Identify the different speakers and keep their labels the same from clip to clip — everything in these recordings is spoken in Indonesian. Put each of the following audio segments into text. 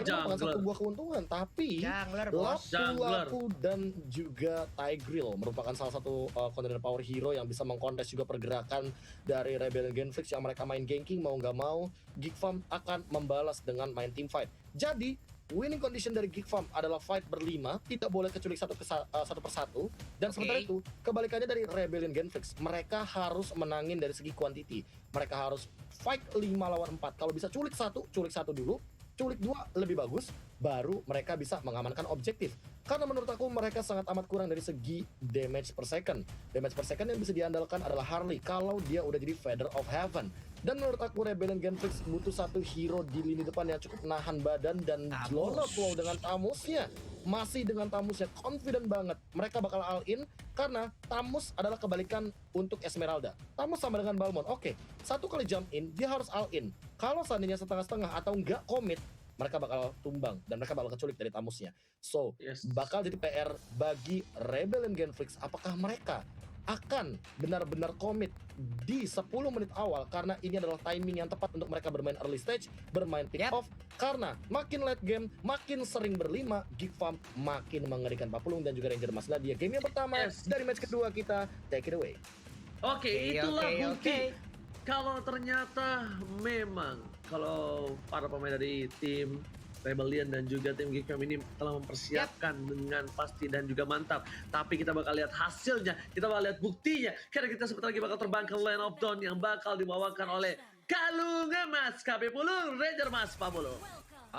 Speaker 1: merupakan satu buah keuntungan, tapi Lapu-Lapu dan juga Tigreal merupakan salah satu contender power hero yang bisa mengkontes juga pergerakan dari Rebellion Genflix yang mereka main ganking mau nggak mau. Geek Farm akan membalas dengan main team fight. Jadi winning condition dari Geek Farm adalah fight berlima, tidak boleh kecuali satu persatu. Dan sementara itu, kebalikannya dari Rebellion Genflix, mereka harus menangin dari segi quantity. Mereka harus fight 5 lawan 4. Kalau bisa culik satu dulu, culik 2 lebih bagus, baru mereka bisa mengamankan objektif. Karena menurut aku mereka sangat amat kurang dari segi damage per second. Damage per second yang bisa diandalkan adalah Harley kalau dia udah jadi Feather of Heaven. Dan menurut aku Rebellion Genflix butuh satu hero di lini depan yang cukup nahan badan dan Jelonot wow dengan Tamusnya. Masih dengan Tamusnya confident banget. Mereka bakal all in karena Tamus adalah kebalikan untuk Esmeralda. Tamus sama dengan Balmond. Oke, satu kali jump in dia harus all in. Kalau seandainya setengah-setengah atau nggak commit, mereka bakal tumbang dan mereka bakal keculik dari Tamusnya. So, bakal jadi PR bagi Rebellion Genflix. Apakah mereka akan benar-benar komit di 10 menit awal, karena ini adalah timing yang tepat untuk mereka bermain early stage, bermain pick off, karena makin late game, makin sering berlima, Geek Farm makin mengerikan. Papulung dan juga Ranger Mas Nadia. Game yang pertama dari match kedua kita, take it away.
Speaker 2: Oke, itulah bukti kalau ternyata memang kalau para pemain dari tim Rebellion dan juga tim Geek Farm ini telah mempersiapkan dengan pasti dan juga mantap. Tapi kita bakal lihat hasilnya, kita bakal lihat buktinya. Karena kita sebentar lagi bakal terbang ke Land of Dawn yang bakal dibawakan oleh Kalungan Mas KB Pulung, Ranger Mas Pabulung.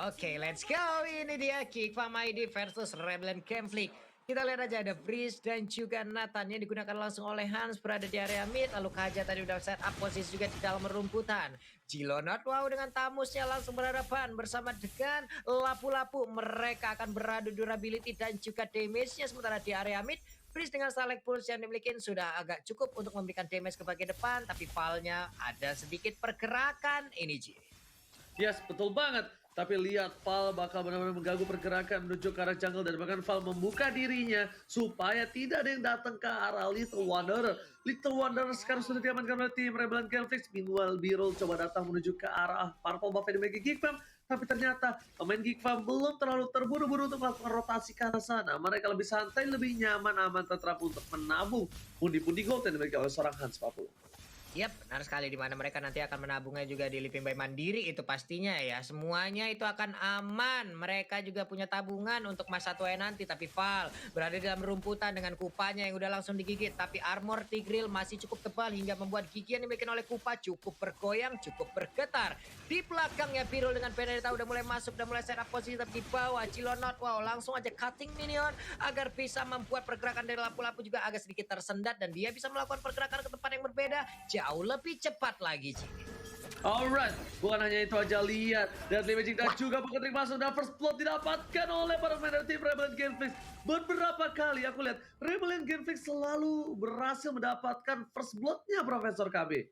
Speaker 3: Oke, let's go. Ini dia Geek Farm ID versus Rebellion Genflix. Kita lihat aja ada Breeze dan juga Nathan yang digunakan langsung oleh Hans berada di area mid. Lalu Kaja tadi udah set up posisi juga di dalam rumputan. Jelonot wow dengan Tamusnya langsung berhadapan bersama dengan Lapu-Lapu. Mereka akan beradu durability dan juga damage-nya. Sementara di area mid, Breeze dengan Select Pulse yang dimiliki sudah agak cukup untuk memberikan damage ke bagian depan. Tapi Val-nya ada sedikit pergerakan ini Ji.
Speaker 2: Yes, betul banget. Tapi lihat Val bakal benar-benar mengganggu pergerakan menuju ke arah jungle dan bahkan Val membuka dirinya supaya tidak ada yang datang ke arah Little Wanderer. Little Wanderer sekarang sudah diamankan oleh tim Rebellion Genflix. Meanwhile, B-Roll coba datang menuju ke arah Purple Buff yang dimiliki Geek Farm. Tapi ternyata pemain Geek Farm belum terlalu terburu-buru untuk melakukan rotasi ke arah sana. Mereka lebih santai, lebih nyaman, aman, tetap untuk menabung pundi-pundi gold yang dimiliki oleh seorang Hans Papul.
Speaker 3: Yap, benar sekali, di mana mereka nanti akan menabungnya juga di Living by Mandiri itu pastinya ya. Semuanya itu akan aman. Mereka juga punya tabungan untuk masa tua nanti. Tapi Val berada dalam rumputan dengan kupanya yang udah langsung digigit. Tapi armor Tigreal masih cukup tebal hingga membuat gigi yang dimiliki oleh Kupa cukup bergoyang, cukup bergetar. Di belakangnya Birul dengan Benedetta udah mulai masuk, udah mulai set up posisi. Tapi di bawah Jelonot wow langsung aja cutting minion agar bisa membuat pergerakan dari Lapu-Lapu juga agak sedikit tersendat. Dan dia bisa melakukan pergerakan ke tempat yang berbeda jauh lebih cepat lagi Ci.
Speaker 2: Alright, bukan hanya itu aja, lihat Deadly Magic dan juga Bucket Ring masuk dan first blood didapatkan oleh para pemain tim Rebellion Genflix. Beberapa kali aku lihat Rebellion Genflix selalu berhasil mendapatkan first bloodnya Profesor KB.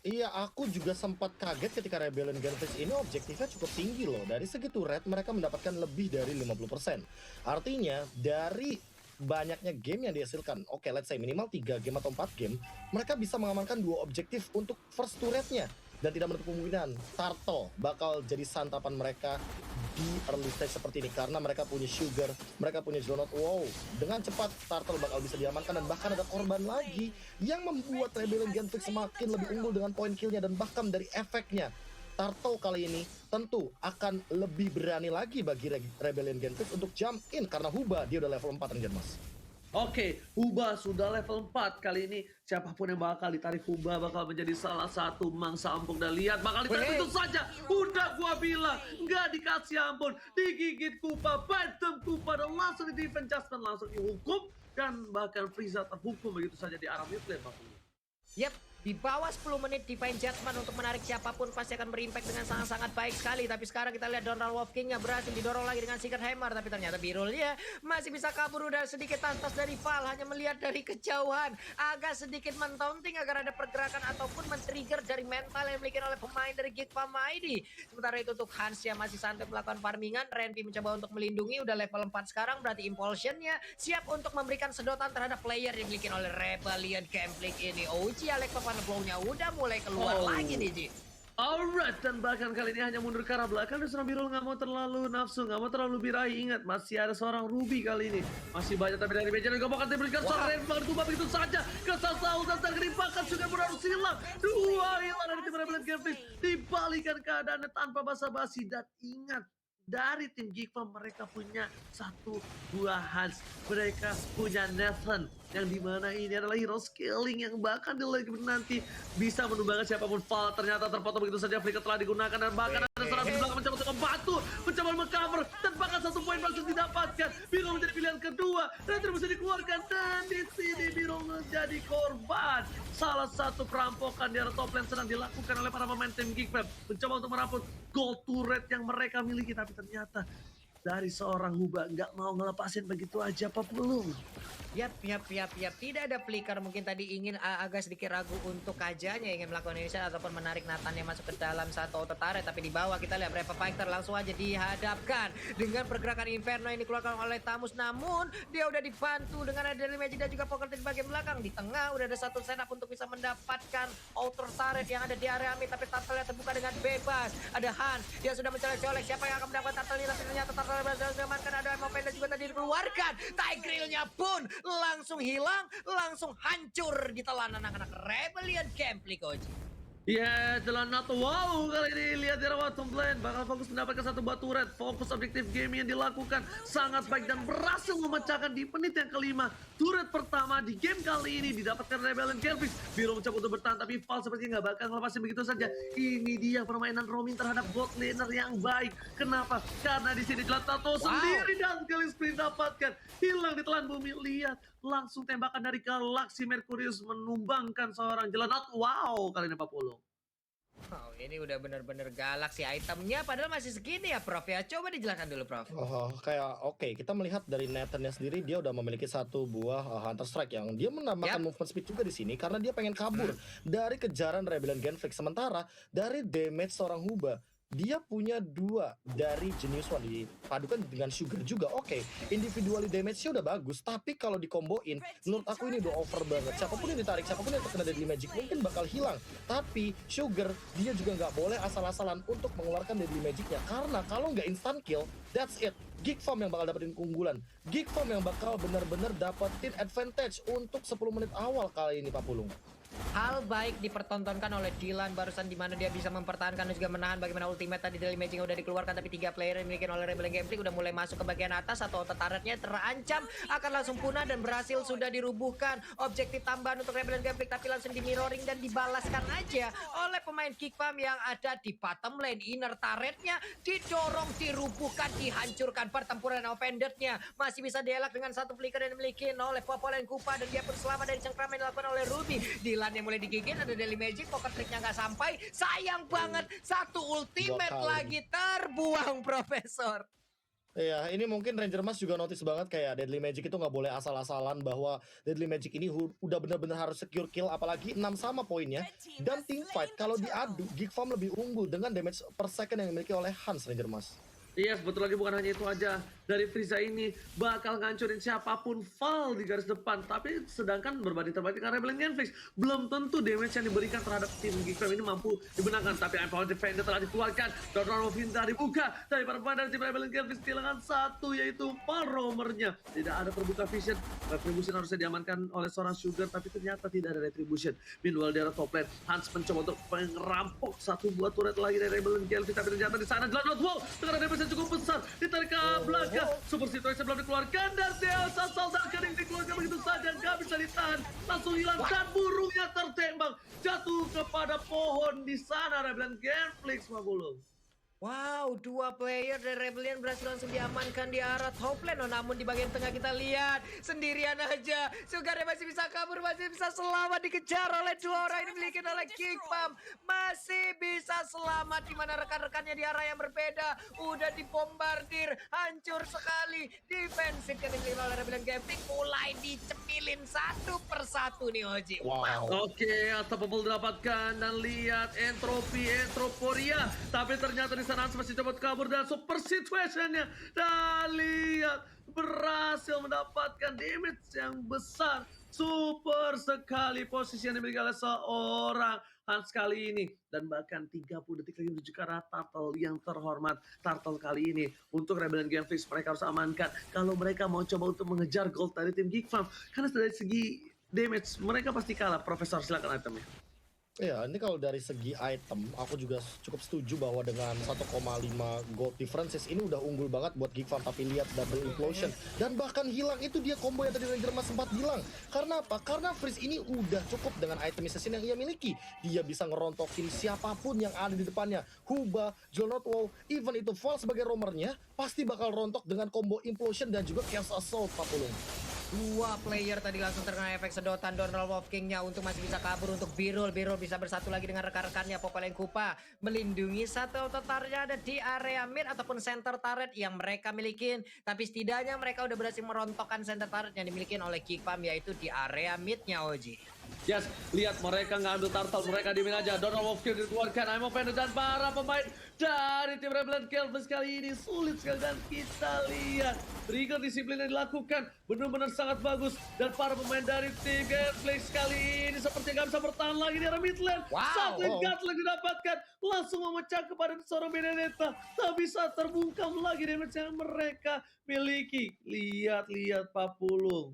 Speaker 1: Iya, aku juga sempat kaget ketika Rebellion Genflix ini objektifnya cukup tinggi loh. Dari segi turret mereka mendapatkan lebih dari 50%. Artinya dari banyaknya game yang dihasilkan, oke, let's say minimal 3 game atau 4 game, mereka bisa mengamankan 2 objektif untuk first turretnya. Dan tidak menutup kemungkinan Turtle bakal jadi santapan mereka di early stage seperti ini, karena mereka punya Sugar, mereka punya Jelonot wow. Dengan cepat Turtle bakal bisa diamankan, dan bahkan ada korban lagi yang membuat Rebellion Genflix semakin lebih unggul dengan poin killnya. Dan bahkan dari efeknya, Turtle kali ini tentu akan lebih berani lagi bagi Rebellion Genflix untuk jump in, karena Huba dia udah level 4 Ranger Mas.
Speaker 2: Oke, Huba sudah level 4 kali ini. Siapapun yang bakal ditarik Huba bakal menjadi salah satu mangsa ampun. Dan lihat bakal ditarik itu saja. Udah gua bilang, nggak dikasih ampun. Digigit Kupa, Phantom Kupa, dan langsung di defense adjustment, langsung dihukum. Dan bahkan Frieza terhukum begitu saja di arah mid lane.
Speaker 3: Yap, di bawah 10 menit Divine Judgment untuk menarik siapapun pasti akan berimpact dengan sangat-sangat baik sekali. Tapi sekarang kita lihat Donald Wolf King-nya berhasil didorong lagi dengan Secret Hammer. Tapi ternyata Birul-nya masih bisa kabur, udah sedikit tantas dari Val. Hanya melihat dari kejauhan, agak sedikit mentaunting agar ada pergerakan ataupun men-trigger dari mental yang dimiliki oleh pemain dari Geek Farm ID. Sementara itu untuk Hans yang masih santai melakukan farmingan, Renpi mencoba untuk melindungi, udah level 4 sekarang, berarti Impulsion-nya siap untuk memberikan sedotan terhadap player yang dimiliki oleh Rebellion Genflix ini. Oji Alex Blow-nya udah mulai keluar lagi nih Ji.
Speaker 2: Alright, dan bahkan kali ini hanya mundur ke arah belakang dan seorang Birul nggak mau terlalu nafsu, nggak mau terlalu birahi. Ingat, masih ada seorang Ruby kali ini. Masih banyak tapi dari meja juga mau diberikan seorang Red Bang ditubah begitu saja. Kesal dan tergerimpakan juga harus hilang. Dua hilang dari tim Rebellion Gameplay. Dibalikan keadaannya tanpa basa-basi. Dan ingat, dari tim Geekfarm mereka punya satu buah Hans, mereka punya Nathan yang dimana ini adalah hero scaling yang bahkan di leg nanti bisa menumbangkan siapapun. Val ternyata terpotong begitu saja, flicker telah digunakan dan bahkan ada seorang di belakang mencoba untuk membantu, mencoba mengcover dan bahkan 1 poin berhasil didapatkan. Biro menjadi pilihan kedua, Retribusi dikeluarkan dan di sini Biro menjadi korban. Salah satu perampokan di area top lane sedang dilakukan oleh para pemain tim Geekfarm, mencoba untuk merampok gold turret yang mereka miliki, tapi ternyata dari seorang Huba nggak mau ngelepasin begitu aja, Pak Pulung.
Speaker 3: Yap. Tidak ada flicker. Mungkin tadi ingin agak sedikit ragu untuk Kajanya ingin melakukan initial ataupun menarik Nathan yang masuk ke dalam satu auto turret. Tapi di bawah kita lihat Reaper Fighter langsung aja dihadapkan dengan pergerakan Inferno yang dikeluarkan oleh Tamus. Namun dia udah dibantu dengan ada Daily Magic dan juga Poker di bagian belakang. Di tengah udah ada satu setup untuk bisa mendapatkan auto turret yang ada di area mid. Tapi turtle terbuka dengan bebas. Ada Hans yang sudah mencolek-colek. Siapa yang akan mendapatkan turtle ini? Tapi ternyata turtle berhasil diamankan. Ada Mopenda juga tadi dikeluarkan. Tigreal-nya pun langsung hilang, langsung hancur ditelan anak-anak Rebellion Gameplay, Coach.
Speaker 2: Ya, telah Nato. Wow, kali ini lihat di rawat top lane bakal fokus mendapatkan satu buah turret. Fokus objektif game yang dilakukan sangat baik dan berhasil memecahkan di menit yang kelima. Turret pertama di game kali ini didapatkan Rebellion Gameplay. Biro mencoba untuk bertahan tapi Val sepertinya nggak bakal ngelepasin begitu saja. Ini dia permainan roaming terhadap bot laner yang baik. Kenapa? Karena di sini jelas Nato sendiri dan killing spree dapatkan. Hilang ditelan bumi. Lihat, langsung tembakan dari Galaxy Mercurius menumbangkan seorang Jelanat. Wow, kali ini Pak Pulung.
Speaker 3: Wow, ini udah bener-bener galak sih itemnya, padahal masih segini ya, Prof ya. Coba dijelaskan dulu, Prof.
Speaker 1: Oke, kita melihat dari Nathan-nya sendiri, dia udah memiliki satu buah Hunter Strike yang dia menambahkan movement speed juga di sini karena dia pengen kabur dari kejaran Rebellion Genflix. Sementara dari damage seorang Huba, dia punya 2 dari Genius One dipadukan dengan Sugar juga. Oke, individually damage-nya udah bagus, tapi kalau dikomboin, menurut aku ini udah over banget. Siapapun yang ditarik, siapapun yang terkena Deadly Magic mungkin bakal hilang. Tapi Sugar, dia juga nggak boleh asal-asalan untuk mengeluarkan Deadly Magic-nya. Karena kalau nggak instant kill, that's it. Geekfarm yang bakal dapetin keunggulan. Geekfarm yang bakal benar-benar dapetin advantage untuk 10 menit awal kali ini, Pak Pulung.
Speaker 3: Hal baik dipertontonkan oleh Dylan barusan di mana dia bisa mempertahankan dan juga menahan bagaimana ultimate tadi dari Magic udah dikeluarkan, tapi 3 player yang dimiliki oleh Rebellion Gameplay udah mulai masuk ke bagian atas atau turretnya terancam akan langsung punah dan berhasil sudah dirubuhkan objektif tambahan untuk Rebellion Gameplay, tapi langsung di mirroring dan dibalaskan aja oleh pemain Geekfarm yang ada di bottom lane. Inner turretnya didorong, dirubuhkan, dihancurkan. Pertempuran offendernya masih bisa dielak dengan satu flicker yang dimiliki oleh Popolen Kupa dan dia pun selamat dari cengkraman yang dilakukan oleh Ruby. Dylan yang mulai digigit, ada Daily Magic, poker tricknya nggak sampai. Sayang banget, satu ultimate lagi terbuang, Profesor.
Speaker 1: Iya, ini mungkin Ranger Mas juga notice banget kayak Deadly Magic itu nggak boleh asal-asalan, bahwa Deadly Magic ini udah benar-benar harus secure kill, apalagi 6 sama poinnya. Dan team fight kalau diadu, Geekfarm lebih unggul dengan damage per second yang dimiliki oleh Hans, Ranger Mas.
Speaker 2: Iya, betul lagi, bukan hanya itu aja. Dari Frieza ini bakal ngancurin siapapun Val di garis depan. Tapi sedangkan berbanding terbalik karena Rebellion Genflix, belum tentu damage yang diberikan terhadap tim Geekfarm ini mampu dibenarkan. Tapi Empower Defender telah dikeluarkan. Donald Rovinda dibuka dari para pemain dari tim Rebellion Genflix. Kehilangan satu, yaitu Palromernya. Tidak ada terbuka vision. Retribution harusnya diamankan oleh seorang Sugar, tapi ternyata tidak ada Retribution. Meanwhile di arah top lane, Hans mencoba untuk merampok satu buah turret lagi dari Rebellion Genflix. Tapi ternyata di sana adalah Notwall dengan damage yang cukup besar. Ditarik ke belakang. Super Situation belum dikeluarkan dan Delta Salda Kening dikeluarkan begitu saja, nggak bisa ditahan, langsung hilang dan burungnya tertembak jatuh kepada pohon di sana. Rebellion Genflix Mabulung.
Speaker 3: Wow, 2 player dari Rebellion berhasil langsung diamankan di arah top lane. Namun di bagian tengah kita lihat sendirian aja. Sugarnya masih bisa kabur, masih bisa selamat, dikejar oleh 2 orang yang dimiliki oleh Geekfarm. Masih bisa selamat di mana rekan-rekannya di arah yang berbeda. Udah dibombardir, hancur sekali. Defensif yang dimiliki oleh Rebellion Gameplay mulai dicemilin satu persatu nih, Oji.
Speaker 1: Wow.
Speaker 2: Oke, Unstoppable didapatkan dan lihat Entroporia. Tapi ternyata di sana masih coba kabur dan Super Situationnya. Dan lihat, berhasil mendapatkan damage yang besar. Super sekali posisi yang dimiliki oleh seorang Hans kali ini. Dan bahkan 30 detik lagi menuju ke arah turtle yang terhormat. Turtle kali ini untuk Rebellion Genflix mereka harus amankan. Kalau mereka mau coba untuk mengejar gold dari tim Geek Farm. Karena dari segi damage mereka pasti kalah. Profesor silakan itemnya.
Speaker 1: Ya, ini kalau dari segi item, aku juga cukup setuju bahwa dengan 1,5 gold differences ini udah unggul banget buat Geek Farm. Tapi lihat double implosion dan bahkan hilang itu dia combo yang tadi Ranger Mas sempat bilang. Karena apa? Karena Freeze ini udah cukup dengan itemization yang ia miliki. Dia bisa ngerontokin siapapun yang ada di depannya. Huba, Juggernaut Wall, even itu Fall sebagai roamernya pasti bakal rontok dengan combo implosion dan juga Chaos Assault, Pak Pulung.
Speaker 3: Dua player tadi langsung terkena efek sedotan Donald Wolf King-nya untuk masih bisa kabur untuk Birul. Birul bisa bersatu lagi dengan rekan-rekannya Popeleng Kupa. Melindungi satu turretnya ada di area mid ataupun center turret yang mereka milikin. Tapi setidaknya mereka udah berhasil merontokkan center turret yang dimiliki oleh Geek Farm yaitu di area mid-nya Oji.
Speaker 2: Yes, lihat mereka nggak ambil turtle, mereka dimin aja. Donald Wolf King dikeluarkan, Imo Pender dan para pemain dari tim Rebellion Genflix kali ini sulit sekali dan kita lihat trigger disiplin yang dilakukan benar-benar sangat bagus dan para pemain dari tim Genflix kali ini seperti nggak bisa bertahan lagi di area mid lane. Satu Gatling didapatkan langsung memecah kepada seorang Benedetta, tak bisa terbungkam lagi damage yang mereka miliki. Lihat Pak Pulung.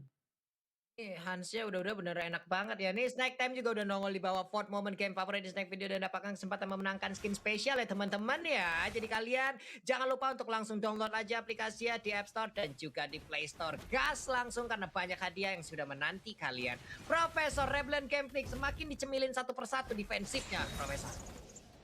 Speaker 3: Hansnya udah bener enak banget ya. Nih Snack Time juga udah nongol di bawah vote moment game favorit di Snack Video dan dapatkan kesempatan memenangkan skin spesial ya teman-teman ya. Jadi kalian jangan lupa untuk langsung download aja aplikasinya di App Store dan juga di Play Store. Gas langsung karena banyak hadiah yang sudah menanti kalian. Profesor Rebellion Genflix semakin dicemilin satu persatu defensifnya, Profesor.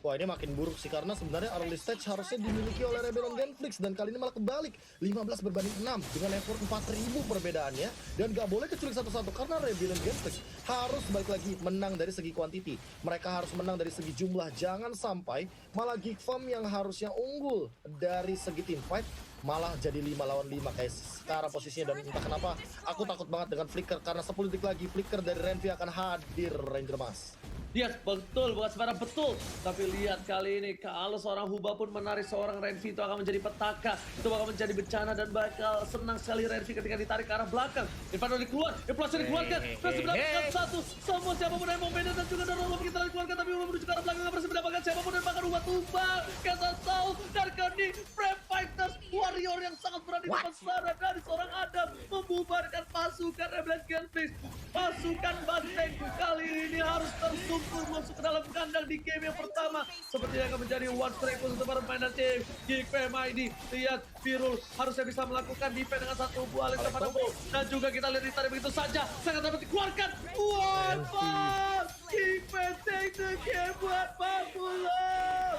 Speaker 1: Wah, ini makin buruk sih karena sebenarnya early stage harusnya dimiliki oleh Rebellion Genflix dan kali ini malah kebalik 15 berbanding 6 dengan effort 4000 perbedaannya dan gak boleh kecuali satu-satu karena Rebellion Genflix harus balik lagi menang dari segi quantity. Mereka harus menang dari segi jumlah, jangan sampai malah Geek Farm yang harusnya unggul dari segi team fight malah jadi 5 lawan 5 kayak sekarang posisinya. Dan entah kenapa aku takut banget dengan Flicker karena 10 detik lagi Flicker dari Renvi akan hadir, Ranger Mas.
Speaker 2: Yes, betul, bukan sembarang betul. Tapi lihat kali ini, kalau seorang Huba pun menarik seorang Renvi itu akan menjadi petaka. Itu bakal menjadi bencana dan bakal senang sekali Renvi ketika ditarik ke arah belakang. Infano dikeluar, inflasi dikeluarkan, berhasil mendapatkan satu. Semua siapapun yang mau beda dan juga Donald kita dikeluarkan. Tapi Huba menuju ke arah belakang, gak berhasil mendapatkan siapapun dan bahkan Huba tumbang. Kasa Saul dan Kani, Brave Fighters, Warrior yang sangat berani dapat serangan dari seorang Adam. Membubarkan pasukan Rebellion Genflix. Pasukan Banteng kali ini harus tersungkur masuk ke dalam kandang di game yang pertama. Sepertinya akan menjadi one strike untuk para pemain tim Geek Farm ID. Lihat Virul harusnya bisa melakukan defense dengan satu buah link kepada Bo. Dan juga kita lihat ditarik begitu saja. Sangat dapat dikeluarkan. One ball. Geek Farm take the game buat Pak Pulung.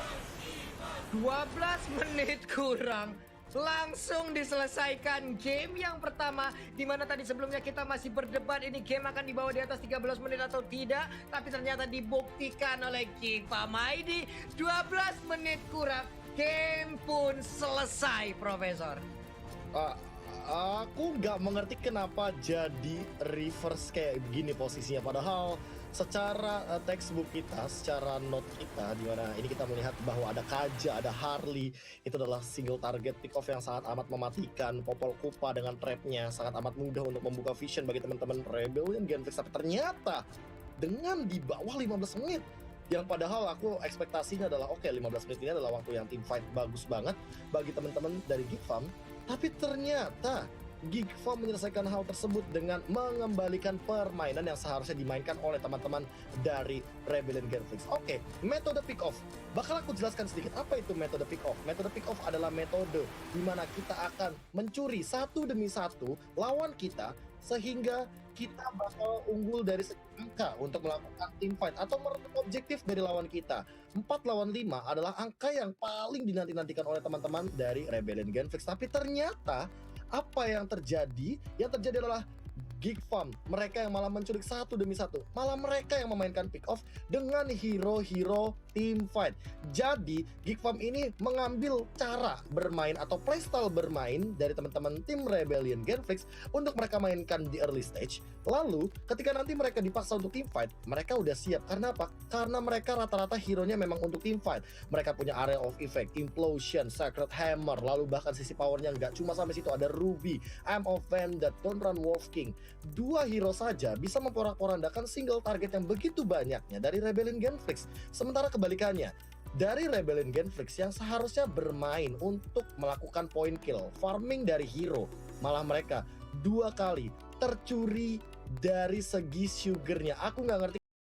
Speaker 3: 12 menit kurang. Langsung diselesaikan game yang pertama, di mana tadi sebelumnya kita masih berdebat ini game akan dibawa di atas 13 menit atau tidak, tapi ternyata dibuktikan oleh Geek Farm ID 12 menit kurang game pun selesai, Profesor.
Speaker 1: Aku nggak mengerti kenapa jadi reverse kayak gini posisinya, padahal secara textbook kita, secara note kita, di mana ini kita melihat bahwa ada Kaja, ada Harley, itu adalah single target pick off yang sangat amat mematikan. Popol Kupa dengan trapnya sangat amat mudah untuk membuka vision bagi teman-teman Rebellion Genflix, tapi ternyata dengan di bawah 15 menit yang padahal aku ekspektasinya adalah oke, 15 menit ini adalah waktu yang team fight bagus banget bagi teman-teman dari Geek Farm, tapi ternyata Geek Farm menyelesaikan hal tersebut dengan mengembalikan permainan yang seharusnya dimainkan oleh teman-teman dari Rebellion Genflix. Oke, metode pick off. Bakal aku jelaskan sedikit apa itu metode pick off. Metode pick off adalah metode di mana kita akan mencuri satu demi satu lawan kita sehingga kita bakal unggul dari segi angka untuk melakukan team fight atau merebut objektif dari lawan kita. 4 lawan 5 adalah angka yang paling dinanti-nantikan oleh teman-teman dari Rebellion Genflix. Tapi ternyata apa yang terjadi? Yang terjadi adalah Geek Farm, mereka yang malah menculik satu demi satu. Malah mereka yang memainkan pick off dengan hero-hero team fight. Jadi Geek Farm ini mengambil cara bermain atau playstyle bermain dari teman-teman tim Rebellion Genflix untuk mereka mainkan di early stage. Lalu ketika nanti mereka dipaksa untuk team fight, mereka udah siap. Karena apa? Karena mereka rata-rata hero-nya memang untuk team fight. Mereka punya area of effect, implosion, sacred hammer, lalu bahkan sisi powernya nggak cuma sampai situ, ada Ruby, Am of Vendetta, Don't Run Wolf King. dua hero saja bisa memporak-porandakan single target yang begitu banyaknya dari Rebellion Genflix. Sementara kebalikannya, dari Rebellion Genflix yang seharusnya bermain untuk melakukan point kill, farming dari hero, malah mereka 2 kali tercuri dari segi sugarnya. Aku nggak ngerti